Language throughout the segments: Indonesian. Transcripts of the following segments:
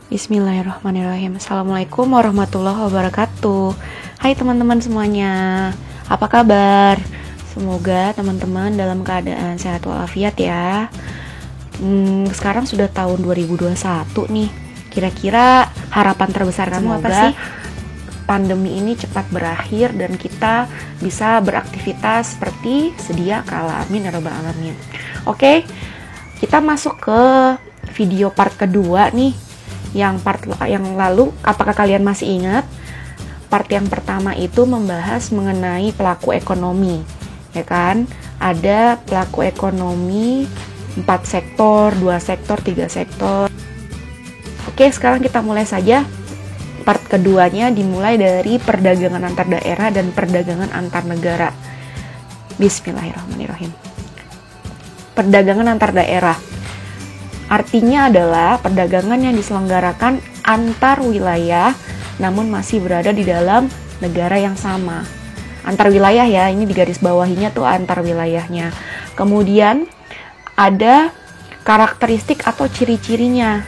Bismillahirrahmanirrahim. Assalamualaikum warahmatullahi wabarakatuh. Hai teman-teman semuanya, apa kabar? Semoga teman-teman dalam keadaan sehat walafiat ya. Sekarang sudah tahun 2021 nih. Kira-kira harapan terbesar kamu apa sih? Pandemi ini cepat berakhir dan kita bisa beraktivitas seperti sedia kala. Amin ya rabbal alamin. Oke, kita masuk ke video part kedua nih. Yang lalu, apakah kalian masih ingat? Part yang pertama itu membahas mengenai pelaku ekonomi, ya kan? Ada pelaku ekonomi 4 sektor, 2 sektor, 3 sektor. Oke, sekarang kita mulai saja. Part keduanya dimulai dari perdagangan antar daerah dan perdagangan antar negara. Bismillahirrahmanirrahim. Perdagangan antar daerah artinya adalah perdagangan yang diselenggarakan antar wilayah namun masih berada di dalam negara yang sama. Antar wilayah ya, ini di garis bawahinya tuh antar wilayahnya. Kemudian ada karakteristik atau ciri-cirinya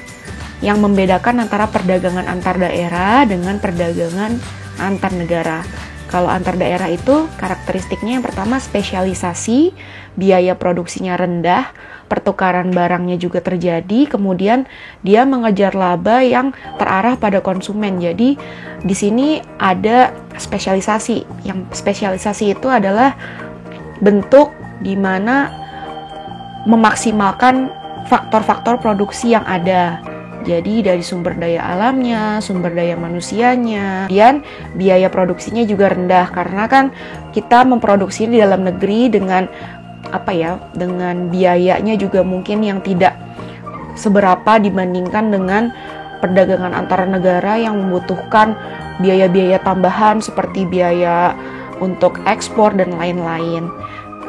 yang membedakan antara perdagangan antar daerah dengan perdagangan antar negara. Kalau antar daerah itu karakteristiknya yang pertama spesialisasi, biaya produksinya rendah, pertukaran barangnya juga terjadi, kemudian dia mengejar laba yang terarah pada konsumen. Jadi di sini ada spesialisasi. Yang spesialisasi itu adalah bentuk di mana memaksimalkan faktor-faktor produksi yang ada. Jadi dari sumber daya alamnya, sumber daya manusianya, dan biaya produksinya juga rendah karena kan kita memproduksi di dalam negeri dengan dengan biayanya juga mungkin yang tidak seberapa dibandingkan dengan perdagangan antar negara yang membutuhkan biaya-biaya tambahan seperti biaya untuk ekspor dan lain-lain.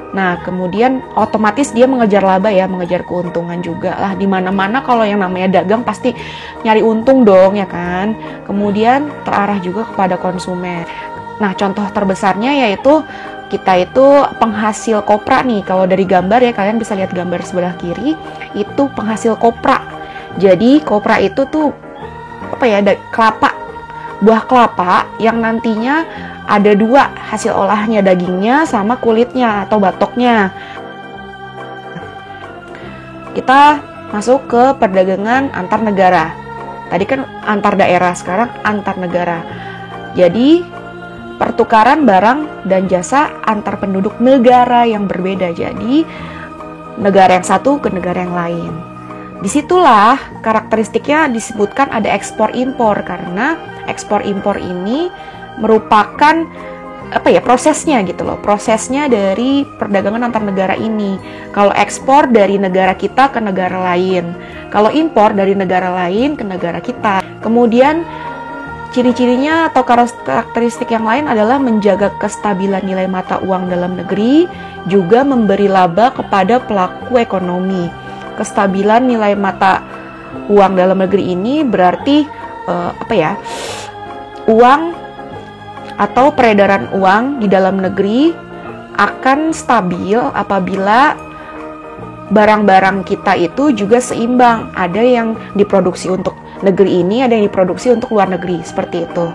Nah, kemudian otomatis dia mengejar laba ya, mengejar keuntungan juga lah. Di mana-mana kalau yang namanya dagang pasti nyari untung dong ya kan. Kemudian terarah juga kepada konsumen. Nah, contoh terbesarnya yaitu kita itu penghasil kopra nih. Kalau dari gambar ya, kalian bisa lihat gambar sebelah kiri, itu penghasil kopra. Jadi kopra itu tuh kelapa, buah kelapa yang nantinya ada 2 hasil olahnya, dagingnya sama kulitnya atau batoknya. Kita masuk ke perdagangan antar negara. Tadi kan antar daerah, sekarang antar negara. Jadi pertukaran barang dan jasa antar penduduk negara yang berbeda. Jadi negara yang satu ke negara yang lain. Disitulah karakteristiknya disebutkan ada ekspor impor, karena ekspor impor ini merupakan prosesnya gitu loh, prosesnya dari perdagangan antar negara ini. Kalau ekspor dari negara kita ke negara lain, kalau impor dari negara lain ke negara kita. Kemudian ciri-cirinya atau karakteristik yang lain adalah menjaga kestabilan nilai mata uang dalam negeri, juga memberi laba kepada pelaku ekonomi. Kestabilan nilai mata uang dalam negeri ini berarti uang atau peredaran uang di dalam negeri akan stabil apabila barang-barang kita itu juga seimbang. Ada yang diproduksi untuk negeri ini, ada yang diproduksi untuk luar negeri, seperti itu.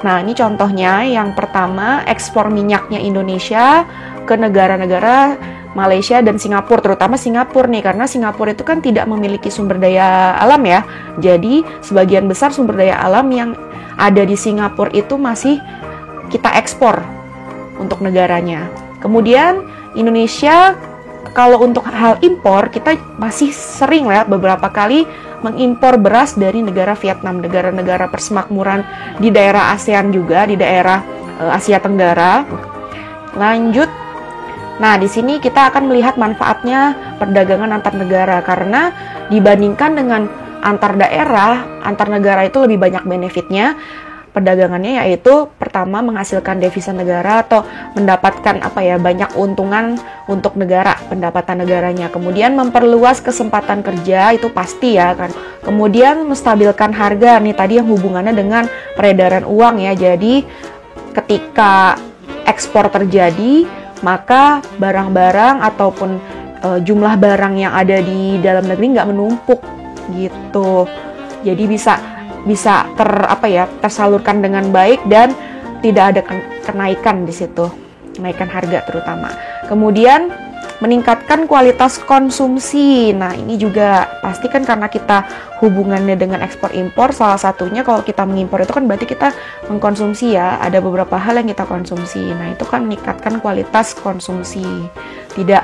Nah, ini contohnya yang pertama, ekspor minyaknya Indonesia ke negara-negara Malaysia dan Singapura, terutama Singapura nih, karena Singapura itu kan tidak memiliki sumber daya alam ya. Jadi, sebagian besar sumber daya alam yang ada di Singapura itu masih kita ekspor untuk negaranya. Kemudian Indonesia, kalau untuk hal impor, kita masih sering lah beberapa kali mengimpor beras dari negara Vietnam, negara-negara persemakmuran di daerah ASEAN juga, di daerah Asia Tenggara. Lanjut. Nah, di sini kita akan melihat manfaatnya perdagangan antar negara, karena dibandingkan dengan antar daerah, antar negara itu lebih banyak benefitnya. Perdagangannya yaitu pertama menghasilkan devisa negara atau mendapatkan banyak untungan untuk negara, pendapatan negaranya. Kemudian memperluas kesempatan kerja, itu pasti ya kan. Kemudian menstabilkan harga, nih tadi yang hubungannya dengan peredaran uang ya. Jadi ketika ekspor terjadi, maka barang-barang ataupun jumlah barang yang ada di dalam negeri nggak menumpuk gitu. Jadi bisa tersalurkan dengan baik dan tidak ada kenaikan di situ, kenaikan harga terutama. Kemudian meningkatkan kualitas konsumsi. Nah, ini juga pasti kan karena kita hubungannya dengan ekspor impor, salah satunya kalau kita mengimpor itu kan berarti kita mengkonsumsi ya, ada beberapa hal yang kita konsumsi. Nah, itu kan meningkatkan kualitas konsumsi. Jadi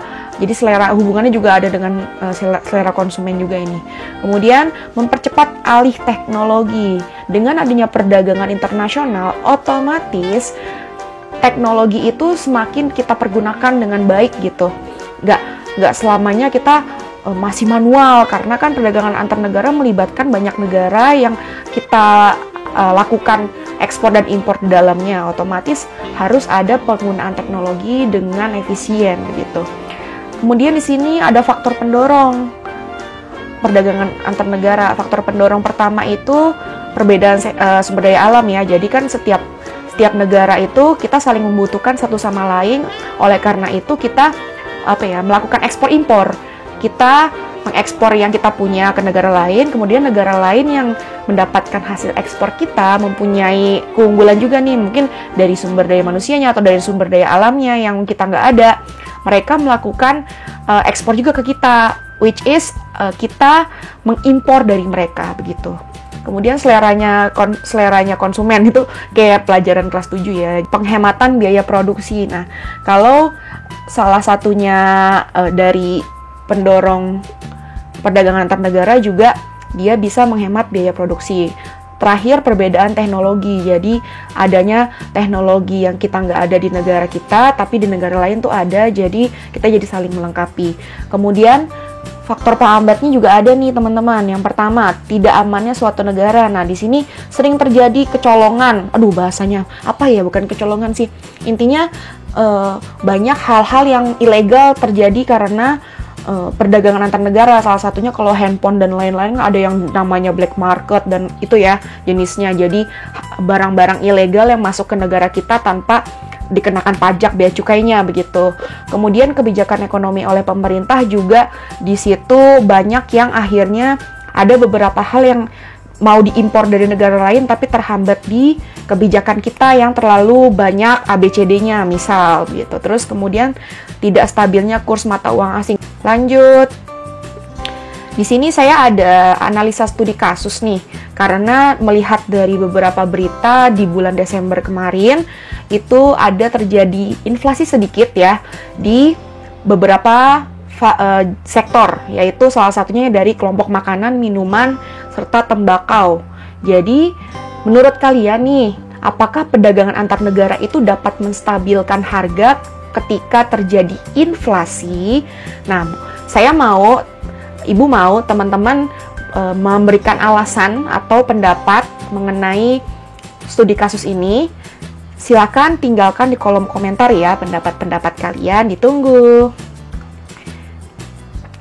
hubungannya juga ada dengan selera konsumen juga ini. Kemudian mempercepat alih teknologi. Dengan adanya perdagangan internasional, otomatis teknologi itu semakin kita pergunakan dengan baik gitu. Nggak selamanya kita masih manual, karena kan perdagangan antar negara melibatkan banyak negara yang kita lakukan ekspor dan impor di dalamnya. Otomatis harus ada penggunaan teknologi dengan efisien gitu. Kemudian di sini ada faktor pendorong perdagangan antar negara. Faktor pendorong pertama itu perbedaan sumber daya alam ya. Jadi kan setiap negara itu kita saling membutuhkan satu sama lain. Oleh karena itu kita melakukan ekspor impor. Kita mengekspor yang kita punya ke negara lain, kemudian negara lain yang mendapatkan hasil ekspor kita mempunyai keunggulan juga nih, mungkin dari sumber daya manusianya atau dari sumber daya alamnya yang kita nggak ada. Mereka melakukan ekspor juga ke kita, which is kita mengimpor dari mereka begitu. Kemudian seleranya konsumen itu kayak pelajaran kelas 7 ya, penghematan biaya produksi. Nah, kalau salah satunya dari pendorong perdagangan antar negara juga dia bisa menghemat biaya produksi. Terakhir, perbedaan teknologi. Jadi adanya teknologi yang kita nggak ada di negara kita, tapi di negara lain tuh ada, jadi kita jadi saling melengkapi. Kemudian faktor penghambatnya juga ada nih teman-teman. Yang pertama, tidak amannya suatu negara. Nah, di sini sering terjadi kecolongan. Aduh, bahasanya apa ya? Bukan kecolongan sih. Intinya banyak hal-hal yang ilegal terjadi karena perdagangan antar negara. Salah satunya kalau handphone dan lain-lain ada yang namanya black market dan itu ya jenisnya. Jadi barang-barang ilegal yang masuk ke negara kita tanpa dikenakan pajak bea cukainya begitu. Kemudian kebijakan ekonomi oleh pemerintah juga di situ banyak yang akhirnya ada beberapa hal yang mau diimpor dari negara lain tapi terhambat di kebijakan kita yang terlalu banyak ABCD-nya misal gitu. Terus kemudian tidak stabilnya kurs mata uang asing. Lanjut. Di sini saya ada analisa studi kasus nih, karena melihat dari beberapa berita di bulan Desember kemarin itu ada terjadi inflasi sedikit ya di beberapa sektor, yaitu salah satunya dari kelompok makanan, minuman, serta tembakau. Jadi menurut kalian nih, apakah perdagangan antar negara itu dapat menstabilkan harga ketika terjadi inflasi? Nah, Ibu mau teman-teman memberikan alasan atau pendapat mengenai studi kasus ini. Silakan tinggalkan di kolom komentar ya pendapat-pendapat kalian, ditunggu.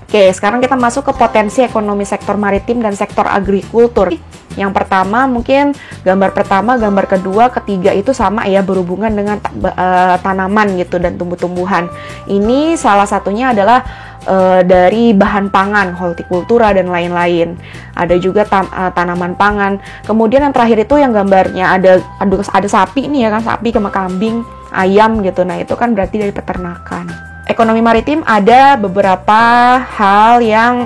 Oke, sekarang kita masuk ke potensi ekonomi sektor maritim dan sektor agrikultur. Yang pertama mungkin gambar pertama, gambar kedua, ketiga itu sama ya, berhubungan dengan tanaman gitu dan tumbuh-tumbuhan. Ini salah satunya adalah dari bahan pangan, hortikultura dan lain-lain. Ada juga tanaman pangan. Kemudian yang terakhir itu yang gambarnya ada sapi nih ya kan, sapi sama kambing, ayam gitu. Nah, itu kan berarti dari peternakan. Ekonomi maritim ada beberapa hal yang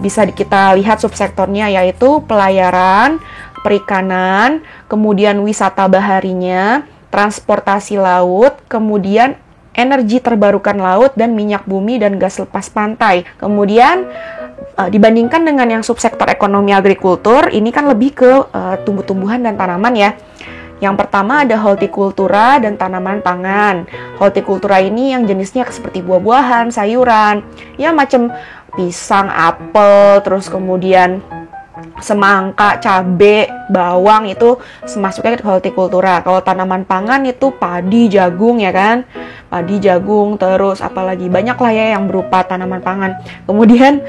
bisa kita lihat subsektornya, yaitu pelayaran, perikanan, kemudian wisata baharinya, transportasi laut, kemudian energi terbarukan laut dan minyak bumi dan gas lepas pantai. Kemudian dibandingkan dengan yang subsektor ekonomi agrikultur, ini kan lebih ke tumbuh-tumbuhan dan tanaman ya. Yang pertama ada hortikultura dan tanaman pangan. Hortikultura ini yang jenisnya seperti buah-buahan, sayuran, ya macam pisang, apel, terus kemudian semangka, cabe, bawang itu masuknya ke hortikultura. Kalau tanaman pangan itu padi, jagung ya kan. Padi, jagung, terus apalagi banyak lah ya yang berupa tanaman pangan. Kemudian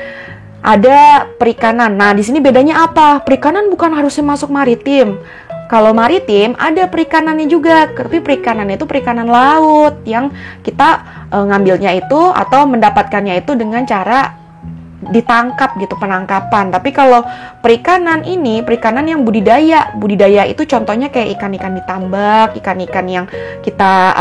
ada perikanan. Nah, di sini bedanya apa? Perikanan bukan harusnya masuk maritim. Kalau maritim ada perikanannya juga, tapi perikanan itu perikanan laut yang kita ngambilnya itu atau mendapatkannya itu dengan cara ditangkap gitu, penangkapan. Tapi kalau perikanan yang budidaya itu contohnya kayak ikan-ikan ditambak, ikan-ikan yang kita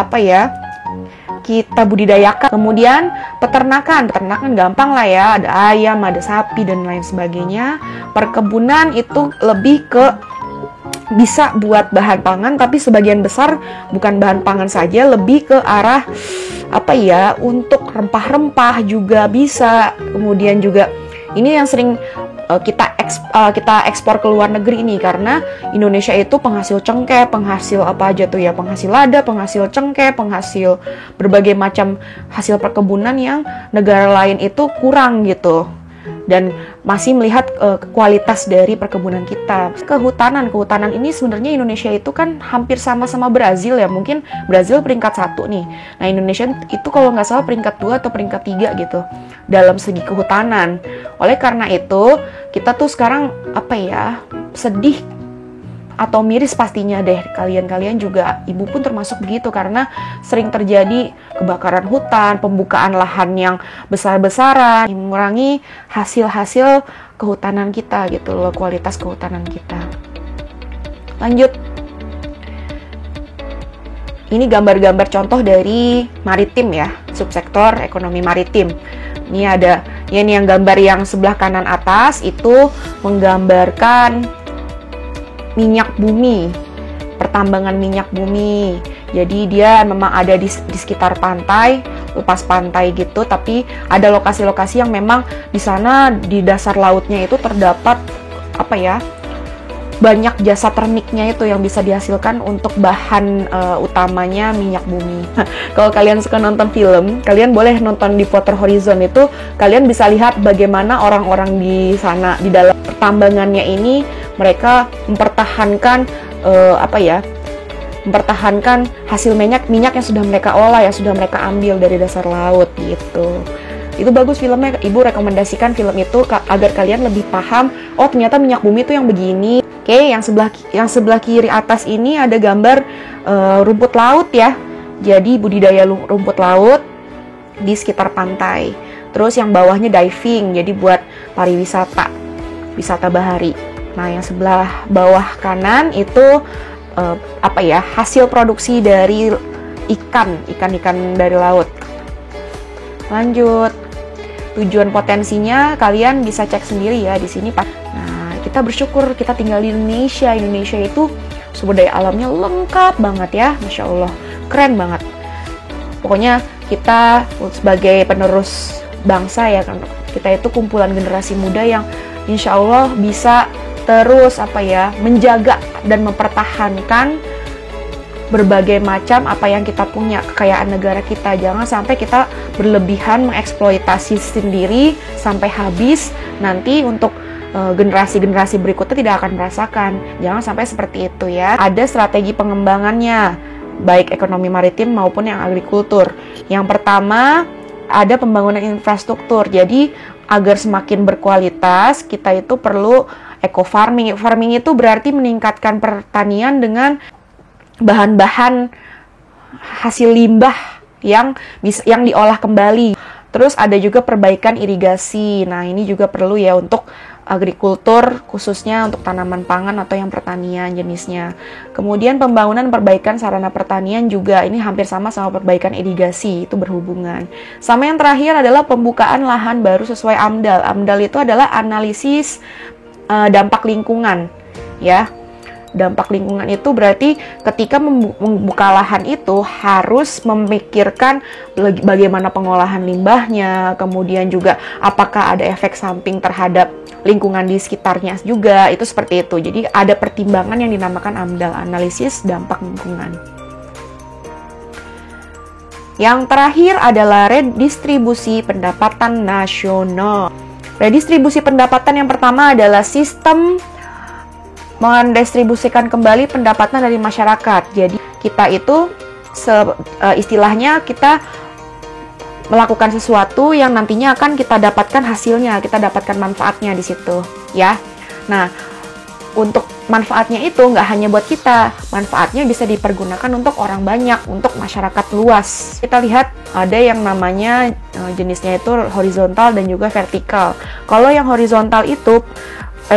kita budidayakan. Kemudian peternakan gampang lah ya, ada ayam, ada sapi dan lain sebagainya. Perkebunan itu lebih ke bisa buat bahan pangan, tapi sebagian besar bukan bahan pangan saja, lebih ke arah untuk rempah-rempah juga bisa. Kemudian juga ini yang sering kita ekspor ke luar negeri ini, karena Indonesia itu penghasil cengkeh, penghasil apa aja tuh ya, penghasil lada, penghasil cengkeh, penghasil berbagai macam hasil perkebunan yang negara lain itu kurang gitu, dan masih melihat kualitas dari perkebunan kita. Kehutanan ini sebenarnya Indonesia itu kan hampir sama-sama Brazil ya, mungkin Brazil peringkat 1 nih. Nah, Indonesia itu kalau nggak salah peringkat 2 atau peringkat 3 gitu dalam segi kehutanan. Oleh karena itu, kita tuh sekarang sedih atau miris pastinya deh, kalian juga, ibu pun termasuk begitu, karena sering terjadi kebakaran hutan, pembukaan lahan yang besar-besaran, mengurangi hasil-hasil kehutanan kita gitu loh, kualitas kehutanan kita. Lanjut, ini gambar-gambar contoh dari maritim ya, subsektor ekonomi maritim. Ini ada, ya ini yang gambar yang sebelah kanan atas itu menggambarkan minyak bumi, pertambangan minyak bumi. Jadi dia memang ada di sekitar pantai, lepas pantai gitu, tapi ada lokasi-lokasi yang memang di sana di dasar lautnya itu terdapat banyak jasa termiknya itu yang bisa dihasilkan untuk bahan utamanya minyak bumi. Kalau kalian suka nonton film, kalian boleh nonton Deepwater Horizon, itu kalian bisa lihat bagaimana orang-orang di sana, di dalam pertambangannya ini, mereka mempertahankan mempertahankan hasil minyak yang sudah mereka olah, yang sudah mereka ambil dari dasar laut gitu. Itu bagus filmnya, ibu rekomendasikan film itu agar kalian lebih paham, oh ternyata minyak bumi itu yang begini. Oke, yang sebelah kiri atas ini ada gambar rumput laut ya. Jadi budidaya rumput laut di sekitar pantai. Terus yang bawahnya diving, jadi buat pariwisata, wisata bahari. Nah, yang sebelah bawah kanan itu hasil produksi dari ikan dari laut. Lanjut, tujuan potensinya kalian bisa cek sendiri ya di sini, Pak. Nah, kita bersyukur kita tinggal di Indonesia. Indonesia itu sumber daya alamnya lengkap banget ya, Masya Allah, keren banget. Pokoknya kita sebagai penerus bangsa ya, kan kita itu kumpulan generasi muda yang insya Allah bisa terus menjaga dan mempertahankan berbagai macam apa yang kita punya, kekayaan negara kita. Jangan sampai kita berlebihan mengeksploitasi sendiri sampai habis, nanti untuk generasi-generasi berikutnya tidak akan merasakan. Jangan sampai seperti itu ya. Ada strategi pengembangannya, baik ekonomi maritim maupun yang agrikultur. Yang pertama, ada pembangunan infrastruktur. Jadi agar semakin berkualitas, kita itu perlu eco-farming. Farming itu berarti meningkatkan pertanian dengan bahan-bahan hasil limbah yang diolah kembali. Terus ada juga perbaikan irigasi. Nah, ini juga perlu ya untuk agrikultur, khususnya untuk tanaman pangan atau yang pertanian jenisnya. Kemudian pembangunan perbaikan sarana pertanian juga ini hampir sama perbaikan irigasi, itu berhubungan. Sama yang terakhir adalah pembukaan lahan baru sesuai AMDAL. AMDAL itu adalah analisis dampak lingkungan ya. Dampak lingkungan itu berarti ketika membuka lahan itu harus memikirkan bagaimana pengolahan limbahnya, kemudian juga apakah ada efek samping terhadap lingkungan di sekitarnya juga, itu seperti itu. Jadi ada pertimbangan yang dinamakan AMDAL, analisis dampak lingkungan. Yang terakhir adalah redistribusi pendapatan nasional. Redistribusi pendapatan yang pertama adalah sistem mendistribusikan kembali pendapatan dari masyarakat. Jadi kita itu istilahnya kita melakukan sesuatu yang nantinya akan kita dapatkan hasilnya, kita dapatkan manfaatnya di situ ya. Nah, untuk manfaatnya itu nggak hanya buat kita, manfaatnya bisa dipergunakan untuk orang banyak, untuk masyarakat luas. Kita lihat ada yang namanya jenisnya itu horizontal dan juga vertikal. Kalau yang horizontal itu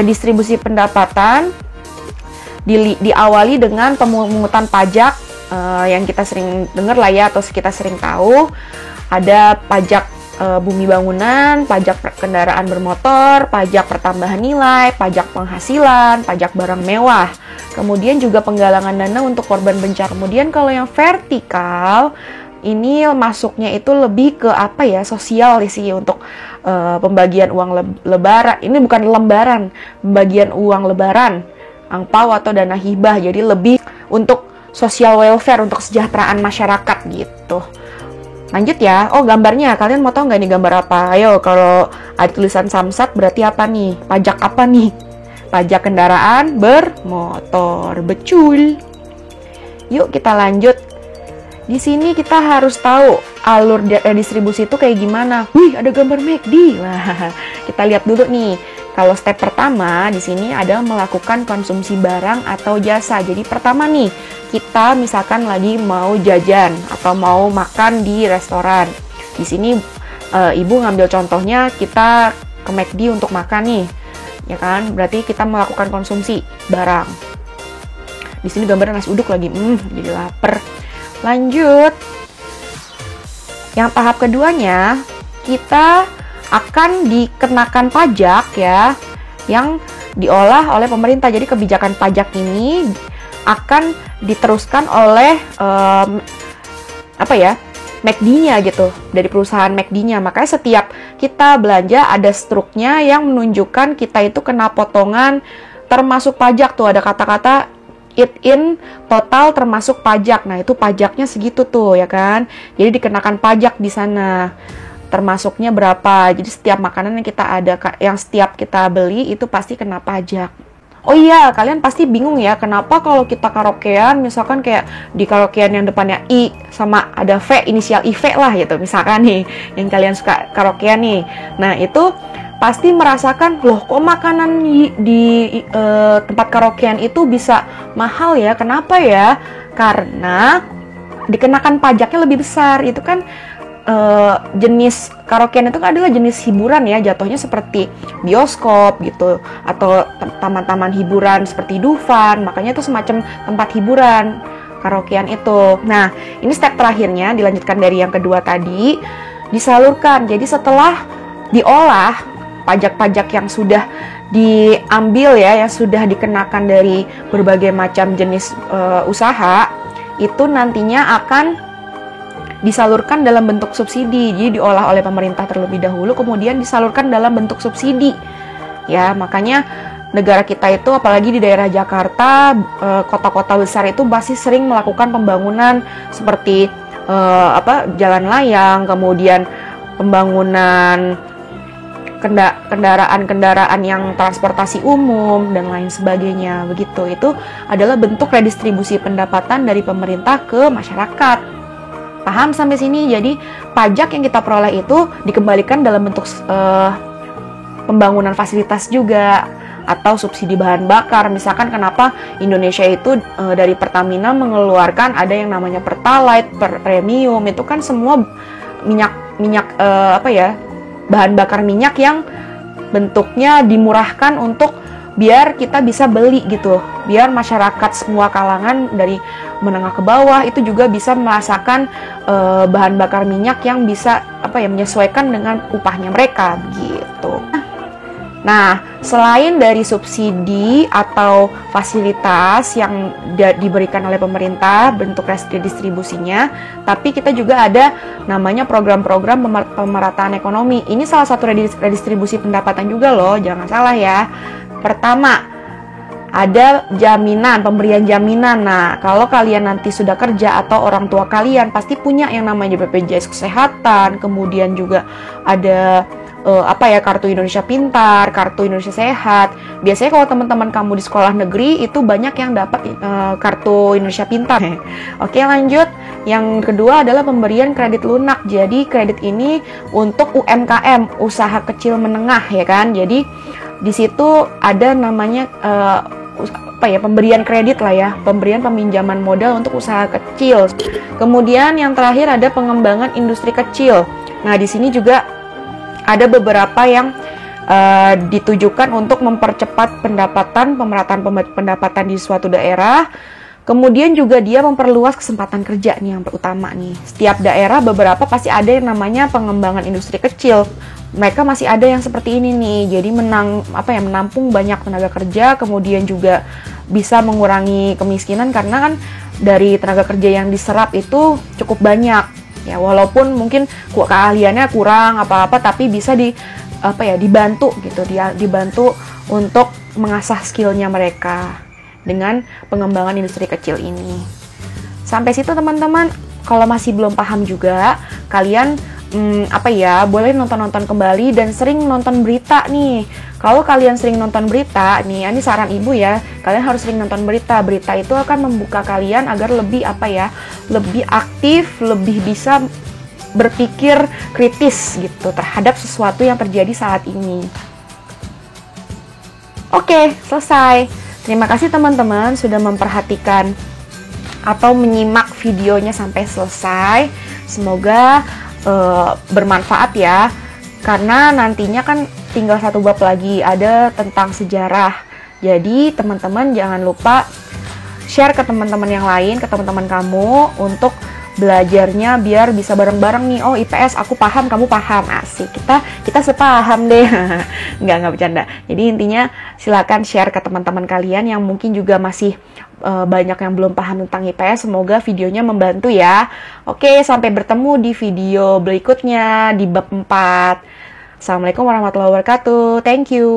distribusi pendapatan diawali dengan pemungutan pajak yang kita sering dengar lah ya, atau kita sering tahu. Ada pajak bumi bangunan, pajak kendaraan bermotor, pajak pertambahan nilai, pajak penghasilan, pajak barang mewah. Kemudian juga penggalangan dana untuk korban bencana. Kemudian kalau yang vertikal, ini masuknya itu lebih ke apa ya, sosial sih, untuk pembagian uang lebaran. Ini bukan lembaran, pembagian uang lebaran, angpau atau dana hibah. Jadi lebih untuk social welfare, untuk kesejahteraan masyarakat gitu. Lanjut ya. Oh, gambarnya. Kalian mau tahu nggak nih gambar apa? Ayo, kalau ada tulisan Samsat berarti apa nih? Pajak apa nih? Pajak kendaraan bermotor. Betul. Yuk kita lanjut. Di sini kita harus tahu alur distribusi itu kayak gimana. Wih, ada gambar McD. Wah, kita lihat dulu nih. Kalau step pertama di sini adalah melakukan konsumsi barang atau jasa. Jadi pertama nih, kita misalkan lagi mau jajan atau mau makan di restoran. Di sini ibu ngambil contohnya kita ke McD untuk makan nih, ya kan? Berarti kita melakukan konsumsi barang. Di sini gambarnya nasi uduk lagi, jadi lapar. Lanjut. Yang tahap keduanya, kita akan dikenakan pajak ya, yang diolah oleh pemerintah. Jadi kebijakan pajak ini akan diteruskan oleh McD-nya gitu, dari perusahaan McD-nya. Makanya setiap kita belanja ada struknya yang menunjukkan kita itu kena potongan termasuk pajak. Tuh ada kata-kata eat in total termasuk pajak. Nah, itu pajaknya segitu tuh ya kan. Jadi dikenakan pajak di sana. Termasuknya berapa. Jadi setiap makanan yang setiap kita beli itu pasti kena pajak. Oh iya, kalian pasti bingung ya, kenapa kalau kita karaokean, misalkan kayak di karaokean yang depannya I sama ada V, inisial IV lah gitu, misalkan nih, yang kalian suka karaokean nih. Nah, itu pasti merasakan, loh kok makanan di tempat karaokean itu bisa mahal ya, kenapa ya? Karena dikenakan pajaknya lebih besar, itu kan jenis karaokean itu kan adalah jenis hiburan ya, jatuhnya seperti bioskop gitu, atau taman-taman hiburan seperti Dufan, makanya itu semacam tempat hiburan karaokean itu. Nah, ini step terakhirnya, dilanjutkan dari yang kedua tadi, disalurkan. Jadi setelah diolah, pajak-pajak yang sudah diambil ya, yang sudah dikenakan dari berbagai macam jenis usaha, itu nantinya akan disalurkan dalam bentuk subsidi. Jadi diolah oleh pemerintah terlebih dahulu, kemudian disalurkan dalam bentuk subsidi. Ya, makanya negara kita itu, apalagi di daerah Jakarta, kota-kota besar itu masih sering melakukan pembangunan seperti jalan layang, kemudian pembangunan kendaraan-kendaraan yang transportasi umum dan lain sebagainya. Begitu. Itu adalah bentuk redistribusi pendapatan dari pemerintah ke masyarakat. Paham sampai sini? Jadi pajak yang kita peroleh itu dikembalikan dalam bentuk pembangunan fasilitas juga, atau subsidi bahan bakar. Misalkan kenapa Indonesia itu dari Pertamina mengeluarkan ada yang namanya Pertalite, Premium, itu kan semua minyak bahan bakar minyak yang bentuknya dimurahkan untuk biar kita bisa beli gitu, biar masyarakat semua kalangan dari menengah ke bawah itu juga bisa merasakan bahan bakar minyak yang bisa menyesuaikan dengan upahnya mereka gitu. Nah, selain dari subsidi atau fasilitas yang diberikan oleh pemerintah bentuk redistribusinya, tapi kita juga ada namanya program-program pemerataan ekonomi. Ini salah satu redistribusi pendapatan juga loh, jangan salah ya. Pertama, ada jaminan, pemberian jaminan. Nah, kalau kalian nanti sudah kerja atau orang tua kalian pasti punya yang namanya BPJS Kesehatan, kemudian juga ada kartu Indonesia Pintar, kartu Indonesia Sehat. Biasanya kalau teman-teman kamu di sekolah negeri itu banyak yang dapat kartu Indonesia Pintar. Oke, lanjut. Yang kedua adalah pemberian kredit lunak. Jadi kredit ini untuk UMKM, usaha kecil menengah ya kan. Jadi di situ ada namanya pemberian kredit lah ya, pemberian peminjaman modal untuk usaha kecil. Kemudian yang terakhir ada pengembangan industri kecil. Nah, di sini juga ada beberapa yang ditujukan untuk mempercepat pemerataan pendapatan di suatu daerah. Kemudian juga dia memperluas kesempatan kerja nih yang pertama nih. Setiap daerah beberapa pasti ada yang namanya pengembangan industri kecil. Mereka masih ada yang seperti ini nih. Jadi menampung banyak tenaga kerja, kemudian juga bisa mengurangi kemiskinan karena kan dari tenaga kerja yang diserap itu cukup banyak. Ya, walaupun mungkin keahliannya kurang apa-apa tapi bisa dibantu gitu, dibantu untuk mengasah skillnya mereka dengan pengembangan industri kecil ini. Sampai situ teman-teman, kalau masih belum paham juga, kalian boleh nonton-nonton kembali dan sering nonton berita nih. Kalau kalian sering nonton berita nih, ini saran ibu ya, kalian harus sering nonton berita. Berita itu akan membuka kalian agar lebih lebih aktif, lebih bisa berpikir kritis gitu terhadap sesuatu yang terjadi saat ini. Oke, selesai. Terima kasih teman-teman sudah memperhatikan atau menyimak videonya sampai selesai. Semoga bermanfaat ya. Karena nantinya kan tinggal satu bab lagi, ada tentang sejarah. Jadi teman-teman jangan lupa share ke teman-teman yang lain, ke teman-teman kamu untuk belajarnya biar bisa bareng-bareng nih. Oh, IPS aku paham, kamu paham. Asik. Kita sepaham deh. Nggak bercanda. Jadi intinya silakan share ke teman-teman kalian yang mungkin juga masih banyak yang belum paham tentang IPS. Semoga videonya membantu ya. Oke, sampai bertemu di video berikutnya di bab 4. Assalamualaikum warahmatullahi wabarakatuh. Thank you.